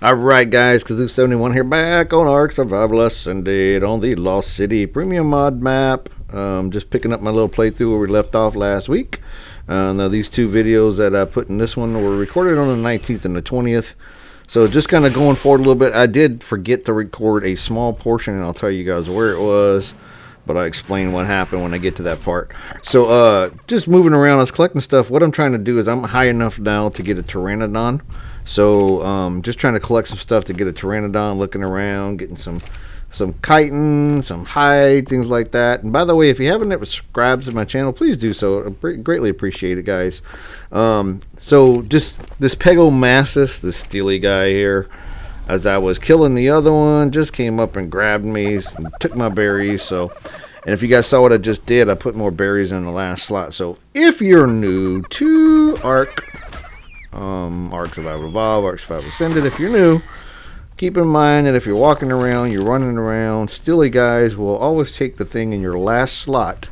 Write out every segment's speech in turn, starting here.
Alright guys, Kazoo71 here, back on ARK Survival Ascended on the Lost City Premium Mod map. Just picking up my little playthrough where we left off last week. Now these two videos that I put in this one were recorded on the 19th and the 20th. So just kind of going forward a little bit. I did forget to record a small portion, and I'll tell you guys where it was, but I'll explain what happened when I get to that part. So just moving around, I was collecting stuff. What I'm trying to do is I'm high enough now to get a Pteranodon. So just trying to collect some stuff to get a Pteranodon, looking around, getting some chitin, some hide, things like that. And by the way, if you haven't ever subscribed to my channel, please do so. I greatly appreciate it, guys. So just this Pegomassus, this steely guy here, as I was killing the other one, just came up and grabbed me and took my berries. So, and if you guys saw what I just did, I put more berries in the last slot. So if you're new to ARK Survival Evolve, ARK Survival Ascended, if you're new, keep in mind that if you're walking around, you're running around, steely guys will always take the thing in your last slot.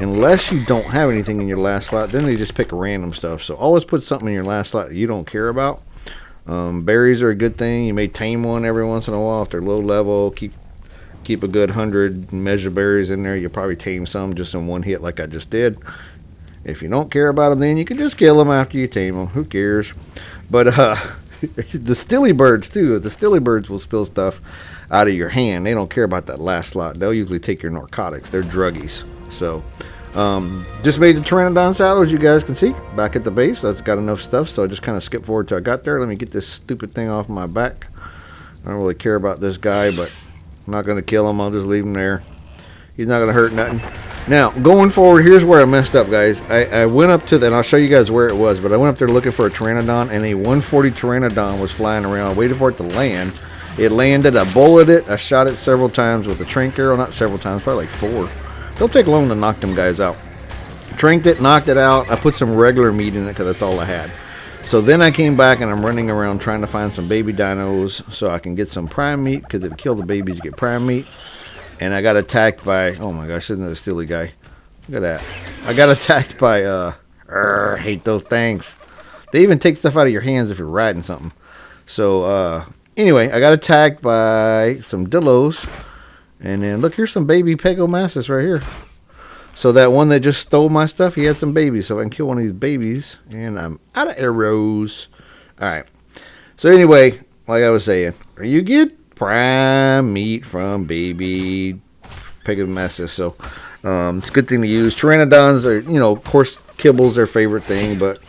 Unless you don't have anything in your last slot, then they just pick random stuff. So always put something in your last slot that you don't care about. Berries are a good thing. You may tame one every once in a while if they're low level. Keep a good 100 measure berries in there. You'll probably tame some just in one hit like I just did. If you don't care about them, then you can just kill them after you tame them. Who cares? But the stilly birds too. The stilly birds will steal stuff out of your hand. They don't care about that last slot. They'll usually take your narcotics. They're druggies. So just made the Pteranodon saddle, as you guys can see, back at the base. That's got enough stuff, so I just kind of skipped forward till I got there. Let me get this stupid thing off my back. I don't really care about this guy, but I'm not going to kill him. I'll just leave him there. He's not going to hurt nothing. Now, going forward, here's where I messed up, guys. I went up to that, and I'll show you guys where it was, but I went up there looking for a Pteranodon, and a 140 Pteranodon was flying around. I waited for it to land. It landed. I bulleted it. I shot it several times with a trank arrow. Not several times, probably like 4. Don't take long to knock them guys out. Tranked it, knocked it out. I put some regular meat in it because that's all I had. So then I came back, and I'm running around trying to find some baby dinos so I can get some prime meat, because if you kill the babies, you get prime meat. And I got attacked by, oh my gosh, isn't that a steely guy? Look at that. I got attacked by, hate those things. They even take stuff out of your hands if you're riding something. So, anyway, I got attacked by some dillos. And then, look, here's some baby Pegomassus right here. So that one that just stole my stuff, he had some babies. So I can kill one of these babies. And I'm out of arrows. Alright. So anyway, like I was saying, you get prime meat from baby Pegomassus. So it's a good thing to use. Pteranodons are, of course, kibble's their favorite thing. But,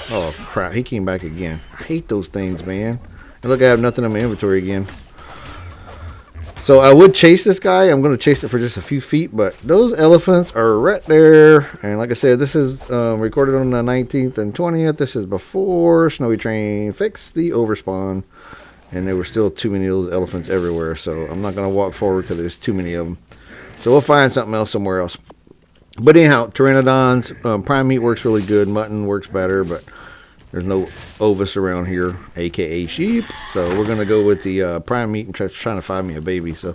oh crap, he came back again. I hate those things, man. And look, I have nothing in my inventory again. So I would chase this guy. I'm going to chase it for just a few feet, but those elephants are right there. And like I said, this is recorded on the 19th and 20th. This is before Snowy Train fixed the overspawn, and there were still too many of those elephants everywhere. So I'm not going to walk forward because there's too many of them. So we'll find something else somewhere else. But anyhow, Pteranodons, prime meat works really good. Mutton works better, but there's no ovis around here, aka sheep. So we're going to go with the prime meat and trying to find me a baby. So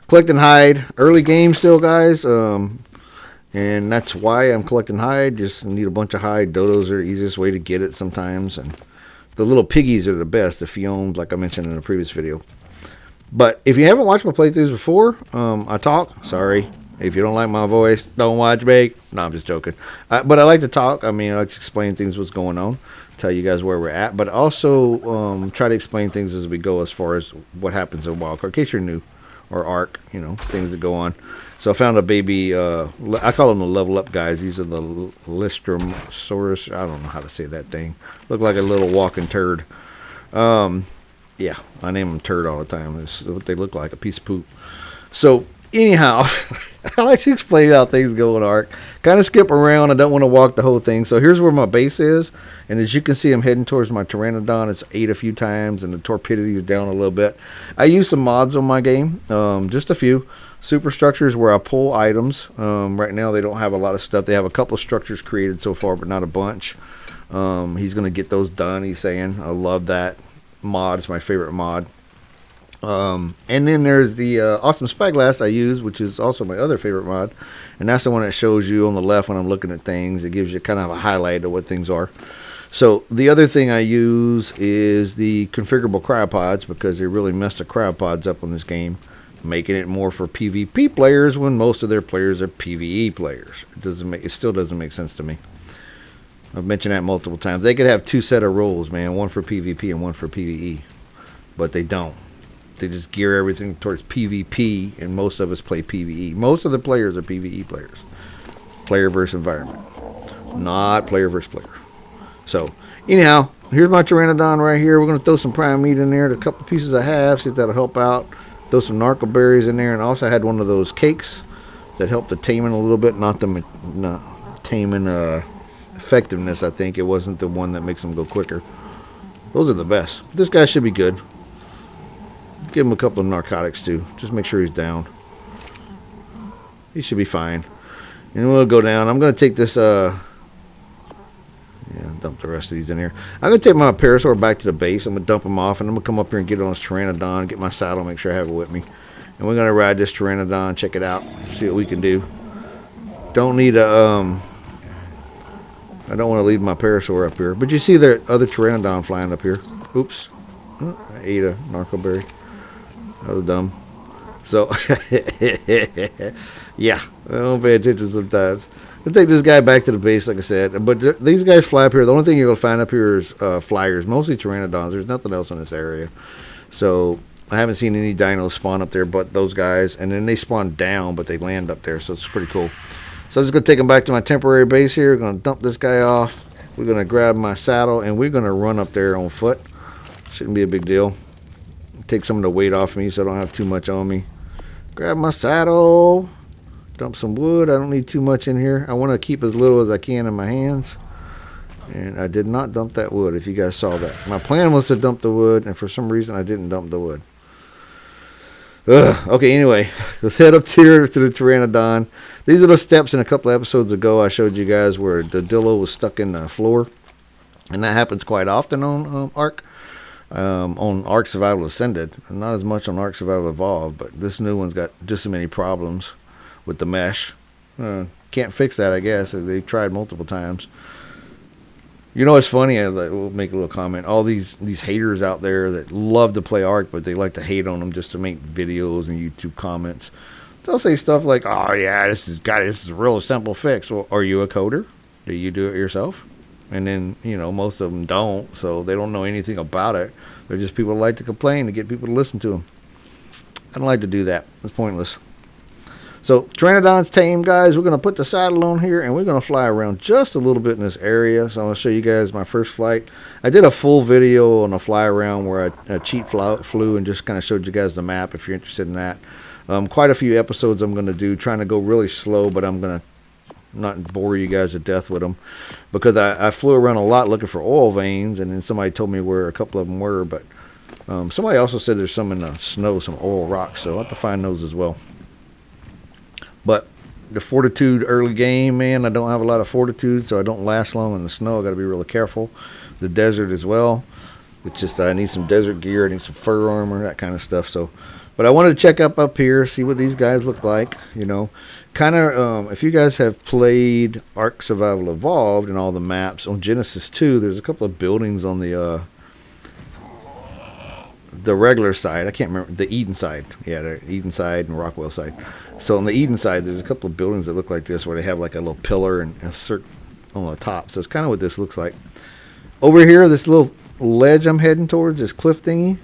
collecting hide. Early game still, guys. And that's why I'm collecting hide. Just need a bunch of hide. Dodos are the easiest way to get it sometimes. And the little piggies are the best, the Fiomes, like I mentioned in a previous video. But if you haven't watched my playthroughs before, I talk. Sorry. If you don't like my voice, don't watch me. No, I'm just joking. But I like to talk. I mean, I like to explain things, what's going on, tell you guys where we're at, but also try to explain things as we go as far as what happens in Wildcard, in case you're new, or ARK, things that go on. So I found a baby, I call them the level up guys. These are the Lystrosaurus. I don't know how to say that thing. Look like a little walking turd. Yeah, I name them turd all the time. That's what they look like, a piece of poop. So anyhow, I like to explain how things go in ARK. Kind of skip around. I don't want to walk the whole thing. So here's where my base is. And as you can see, I'm heading towards my Pteranodon. It's ate a few times, and the torpidity is down a little bit. I use some mods on my game. Just a few. Superstructures where I pull items. Right now, they don't have a lot of stuff. They have a couple of structures created so far, but not a bunch. He's going to get those done, he's saying. I love that mod. It's my favorite mod. And then there's the awesome spyglass I use, which is also my other favorite mod, and that's the one that shows you on the left when I'm looking at things. It gives you kind of a highlight of what things are. So the other thing I use is the configurable cryopods, because they really messed the cryopods up on this game, making it more for PvP players when most of their players are PvE players. It still doesn't make sense to me. I've mentioned that multiple times. They could have two set of roles, man, one for PvP and one for PvE, but they don't. They just gear everything towards PvP, and most of us play PvE. Most of the players are PvE players. Player versus environment, not player versus player. So, anyhow, here's my Pteranodon right here. We're going to throw some prime meat in there, the couple pieces I have, see if that'll help out. Throw some narco berries in there, and also I had one of those cakes that helped the taming a little bit, not taming effectiveness. I think it wasn't the one that makes them go quicker. Those are the best. This guy should be good. Give him a couple of narcotics too. Just make sure he's down. He should be fine. And we'll go down. I'm going to take this, dump the rest of these in here. I'm going to take my parasaur back to the base. I'm going to dump him off, and I'm going to come up here and get on this Pteranodon, get my saddle, make sure I have it with me. And we're going to ride this Pteranodon, check it out, see what we can do. Don't need a, I don't want to leave my parasaur up here. But you see the other Pteranodon flying up here. Oops. I ate a narco berry. That was dumb. So, yeah, I don't pay attention sometimes. I'll take this guy back to the base, like I said. But these guys fly up here. The only thing you're going to find up here is flyers, mostly Pteranodons. There's nothing else in this area. So, I haven't seen any dinos spawn up there but those guys. And then they spawn down, but they land up there. So, it's pretty cool. So, I'm just going to take them back to my temporary base here. Going to dump this guy off. We're going to grab my saddle, and we're going to run up there on foot. Shouldn't be a big deal. Take some of the weight off me so I don't have too much on me. Grab my saddle. Dump some wood. I don't need too much in here. I want to keep as little as I can in my hands. And I did not dump that wood, if you guys saw that. My plan was to dump the wood, and for some reason I didn't dump the wood. Okay, anyway, let's head up here to the Pteranodon. These are the steps. In a couple of episodes ago I showed you guys where the dillo was stuck in the floor. And that happens quite often on ARK. On ARK Survival Ascended, not as much on ARK Survival Evolved, but this new one's got just as many problems with the mesh. Can't fix that, I guess. They've tried multiple times. You know, it's funny. We'll make a little comment. All these haters out there that love to play ARK, but they like to hate on them just to make videos and YouTube comments. They'll say stuff like, "Oh yeah, this is a real simple fix." Well, are you a coder? Do you do it yourself? And then, you know, most of them don't, so they don't know anything about it. They're just people that like to complain to get people to listen to them. I don't like to do that. It's pointless. So, Pteranodon's tame, guys. We're going to put the saddle on here, and we're going to fly around just a little bit in this area. So, I'm going to show you guys my first flight. I did a full video on a fly around where I cheat flew and just kind of showed you guys the map if you're interested in that. Quite a few episodes I'm going to do, trying to go really slow, but I'm going to not bore you guys to death with them, because I flew around a lot looking for oil veins, and then somebody told me where a couple of them were, but somebody also said there's some in the snow, some oil rocks, so I'll have to find those as well. But the fortitude early game, man, I don't have a lot of fortitude, so I don't last long in the snow. I got to be really careful. The desert as well. It's just I need some desert gear, I need some fur armor, that kind of stuff. So, but I wanted to check up here, see what these guys look like, you know. Kind of, if you guys have played ARK Survival Evolved and all the maps on Genesis 2, there's a couple of buildings on the regular side. I can't remember, the Eden side. Yeah, the Eden side and Rockwell side. So on the Eden side, there's a couple of buildings that look like this, where they have like a little pillar and a circle on the top. So it's kind of what this looks like. Over here, this little ledge I'm heading towards, this cliff thingy.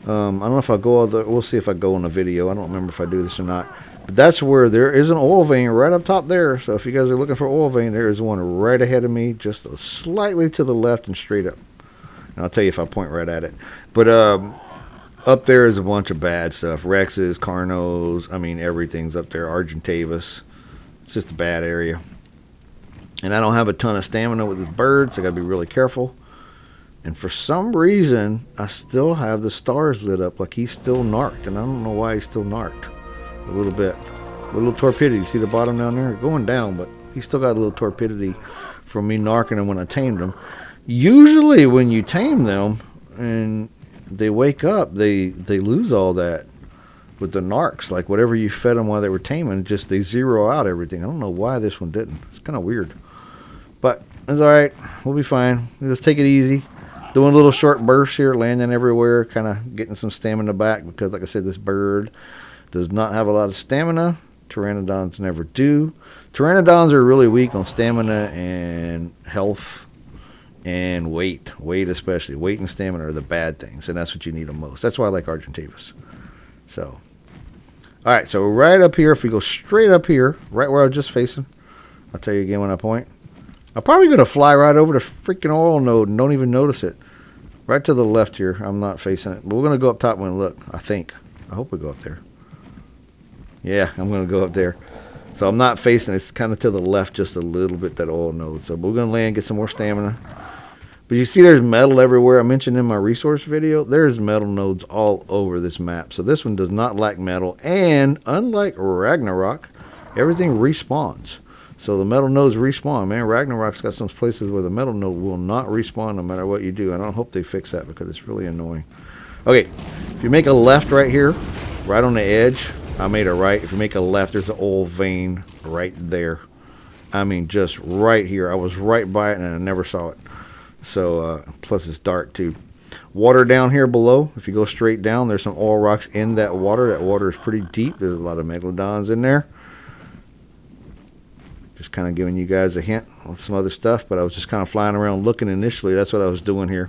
I don't know if I'll go, we'll see if I go on a video. I don't remember if I do this or not. But that's where there is an oil vein right up top there. So if you guys are looking for oil vein, there is one right ahead of me, just slightly to the left and straight up. And I'll tell you if I point right at it. But up there is a bunch of bad stuff. Rexes, Carnos, I mean, everything's up there. Argentavis. It's just a bad area. And I don't have a ton of stamina with this bird, so I got to be really careful. And for some reason, I still have the stars lit up like he's still narked. And I don't know why he's still narked. A little bit. A little torpidity. See the bottom down there? Going down, but he's still got a little torpidity from me narking him when I tamed him. Usually when you tame them and they wake up, they lose all that with the narcs. Like whatever you fed them while they were taming, just they zero out everything. I don't know why this one didn't. It's kind of weird. But It's alright. We'll be fine. We'll just take it easy. Doing little short bursts here, landing everywhere, kind of getting some stamina back because, like I said, this bird does not have a lot of stamina. Pteranodons never do. Pteranodons are really weak on stamina and health and weight. Weight especially. Weight and stamina are the bad things, and that's what you need the most. That's why I like Argentavis. So, alright, so right up here, if we go straight up here, right where I was just facing, I'll tell you again when I point. I'm probably going to fly right over the freaking oil node and don't even notice it. Right to the left here. I'm not facing it. But we're going to go up top and look, I think. I hope we go up there. Yeah, I'm going to go up there. So I'm not facing it. It's kind of to the left just a little bit, that oil node. So we're going to land, get some more stamina. But you see there's metal everywhere. I mentioned in my resource video, there's metal nodes all over this map. So this one does not lack metal. And unlike Ragnarok, everything respawns. So the metal nodes respawn, man. Ragnarok's got some places where the metal node will not respawn no matter what you do. And I don't hope they fix that because it's really annoying. Okay, if you make a left right here, right on the edge, I made a right. If you make a left, there's an oil vein right there. I mean, just right here. I was right by it and I never saw it. So, plus it's dark too. Water down here below. If you go straight down, there's some oil rocks in that water. That water is pretty deep. There's a lot of megalodons in there. Just kind of giving you guys a hint on some other stuff, but I was just kind of flying around looking initially. That's what I was doing here.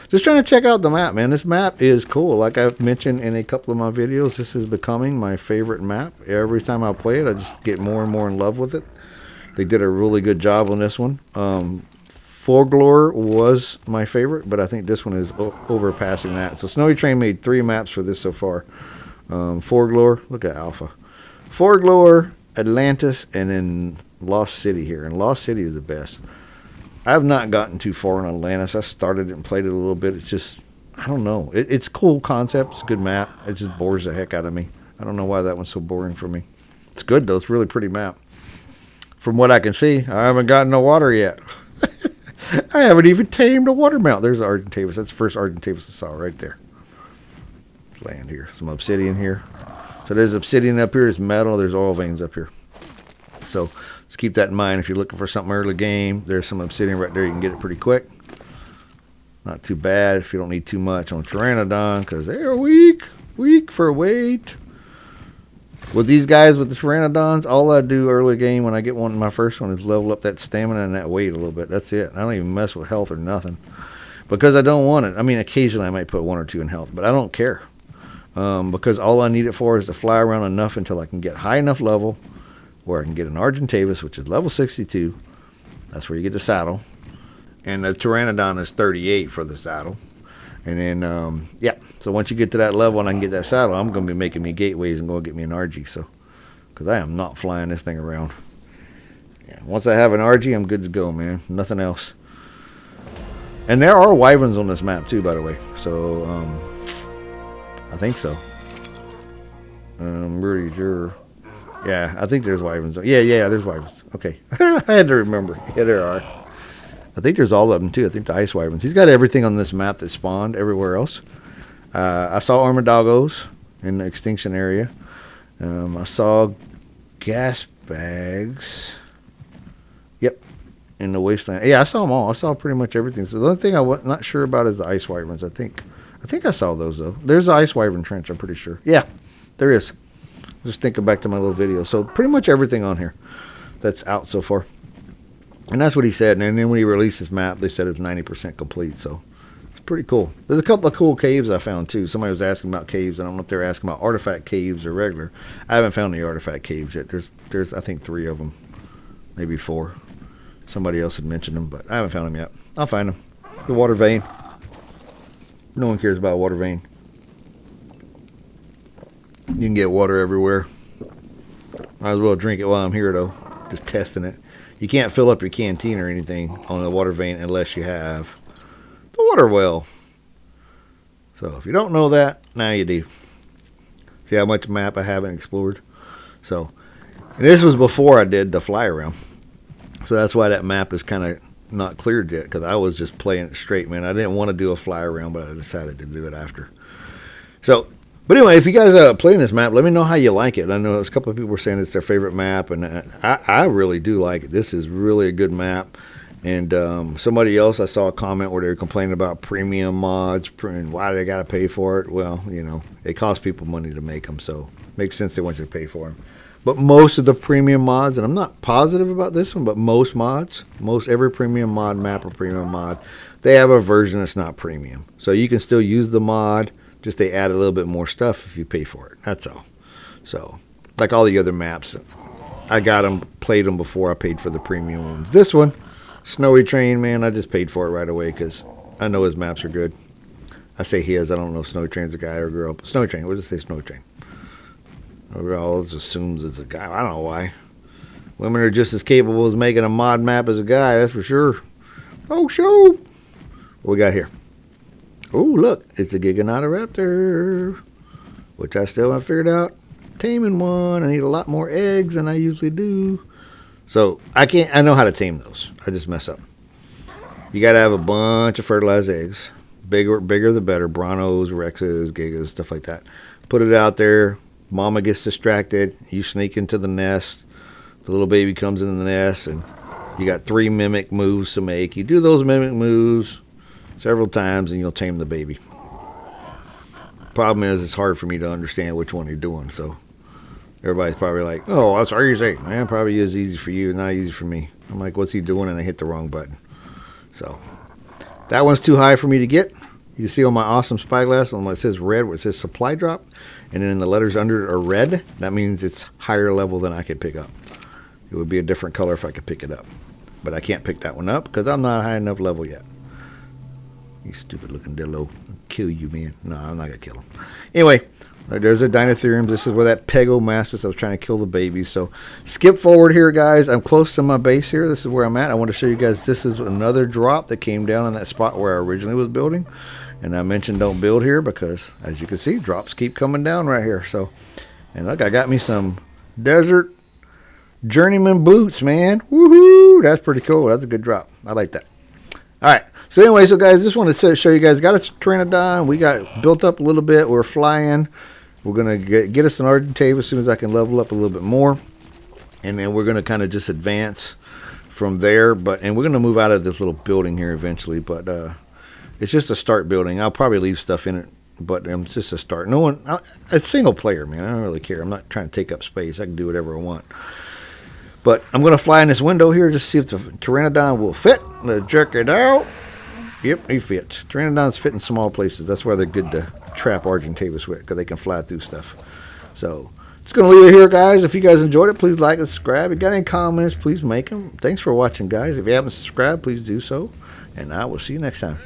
Just trying to check out the map, man. This map is cool. Like I've mentioned in a couple of my videos, this is becoming my favorite map. Every time I play it, I just get more and more in love with it. They did a really good job on this one. Folklore was my favorite, but I think this one is overpassing that. So Snowy Train made 3 maps for this so far. Folklore, look at Alpha. Folklore, Atlantis, and then Lost City here, and Lost City is the best. I have not gotten too far in Atlantis. I started it and played it a little bit. It's just, I don't know. It's a cool concept. It's a good map. It just bores the heck out of me. I don't know why that one's so boring for me. It's good though. It's a really pretty map. From what I can see, I haven't gotten no water yet. I haven't even tamed a water mount. There's the Argentavis. That's the first Argentavis I saw right there. Let's land here. Some obsidian here. So there's obsidian up here. There's metal. There's oil veins up here. So just keep that in mind. If you're looking for something early game, there's some obsidian right there. You can get it pretty quick. Not too bad if you don't need too much on Pteranodon because they're weak. Weak for weight. With these guys, with the Pteranodons, all I do early game when I get one, my first one, is level up that stamina and that weight a little bit. That's it. I don't even mess with health or nothing because I don't want it. I mean, occasionally I might put 1 or 2 in health, but I don't care because all I need it for is to fly around enough until I can get high enough level where I can get an Argentavis, which is level 62. That's where you get the saddle. And the Pteranodon is 38 for the saddle. And then, yeah, so once you get to that level and I can get that saddle, I'm going to be making me gateways and going to get me an RG. So, because I am not flying this thing around. Yeah, once I have an RG, I'm good to go, man. Nothing else. And there are wyverns on this map, too, by the way. So, I think so. I'm pretty sure. Yeah, I think there's wyverns. Yeah, there's wyverns. Okay. I had to remember. Yeah, there are. I think there's all of them, too. I think the ice wyverns. He's got everything on this map that spawned everywhere else. I saw armadillos in the extinction area. I saw gas bags. Yep, in the wasteland. Yeah, I saw them all. I saw pretty much everything. So the only thing I was not sure about is the ice wyverns, I think. I think I saw those, though. There's the ice wyvern trench, I'm pretty sure. Yeah, there is. Just thinking back to my little video. So pretty much everything on here that's out so far. And that's what he said. And then when he released this map, they said it's 90% complete. So it's pretty cool. There's a couple of cool caves I found, too. Somebody was asking about caves. I don't know if they're asking about artifact caves or regular. I haven't found any artifact caves yet. There's I think 3 of them. Maybe 4. Somebody else had mentioned them, but I haven't found them yet. I'll find them. The water vein. No one cares about water vein. You can get water everywhere. Might as well drink it while I'm here, though. Just testing it. You can't fill up your canteen or anything on the water vein unless you have the water well. So if you don't know that, now you do. See how much map I haven't explored? So, and this was before I did the fly around. So that's why that map is kind of not cleared yet, because I was just playing it straight, man. I didn't want to do a fly around, but I decided to do it after. So, but anyway, if you guys are playing this map, let me know how you like it. I know a couple of people were saying it's their favorite map, and I really do like it. This is really a good map. And somebody else, I saw a comment where they were complaining about premium mods and why they got to pay for it. Well, you know, it costs people money to make them, so it makes sense they want you to pay for them. But most of the premium mods, and I'm not positive about this one, but most mods, every premium mod map or premium mod, they have a version that's not premium. So you can still use the mod, just they add a little bit more stuff if you pay for it. That's all. So, like all the other maps, I got them, played them before I paid for the premium ones. This one, Snowy Train, man, I just paid for it right away because I know his maps are good. I say his, I don't know if Snowy Train's a guy or a girl. Snowy Train, we'll just say Snowy Train. Overall, it assumes it's a guy. I don't know why. Women are just as capable as making a mod map as a guy, that's for sure. Oh, show! What we got here? Oh, look, it's a Giganotoraptor, which I still haven't figured out. Taming one. I need a lot more eggs than I usually do. So I know how to tame those. I just mess up. You got to have a bunch of fertilized eggs. Bigger the better. Bronos, Rexes, Gigas, stuff like that. Put it out there. Mama gets distracted. You sneak into the nest. The little baby comes in the nest, and you got 3 mimic moves to make. You do those mimic moves several times, and you'll tame the baby. Problem is, it's hard for me to understand which one you're doing, so everybody's probably like, oh, that's easy. Man, probably is easy for you, not easy for me. I'm like, what's he doing? And I hit the wrong button. So that one's too high for me to get. You can see on my awesome spyglass, on what it says red, where it says supply drop, and then the letters under it are red. That means it's higher level than I could pick up. It would be a different color if I could pick it up. But I can't pick that one up because I'm not high enough level yet. You stupid looking dillo. I'll kill you, man. No, I'm not going to kill him. Anyway, there's a Dinotherium. This is where that Pegomastus, I was trying to kill the baby. So skip forward here, guys. I'm close to my base here. This is where I'm at. I want to show you guys, this is another drop that came down on that spot where I originally was building. And I mentioned don't build here because, as you can see, drops keep coming down right here. So, and look, I got me some Desert Journeyman boots, man. Woohoo! That's pretty cool. That's a good drop. I like that. All right. So anyway, so guys, just wanted to show you guys. Got us Pteranodon. We got built up a little bit. We're flying. We're going to get us an Argentave as soon as I can level up a little bit more. And then we're going to kind of just advance from there. And we're going to move out of this little building here eventually. But it's just a start building. I'll probably leave stuff in it. But it's just a start. It's single player, man. I don't really care. I'm not trying to take up space. I can do whatever I want. But I'm going to fly in this window here just to see if the Pteranodon will fit. Let's check it out. Yep, he fits. Pteranodons fit in small places. That's why they're good to trap Argentavis with, because they can fly through stuff. So, just going to leave it here, guys. If you guys enjoyed it, please like and subscribe. If you got any comments, please make them. Thanks for watching, guys. If you haven't subscribed, please do so. And I will see you next time.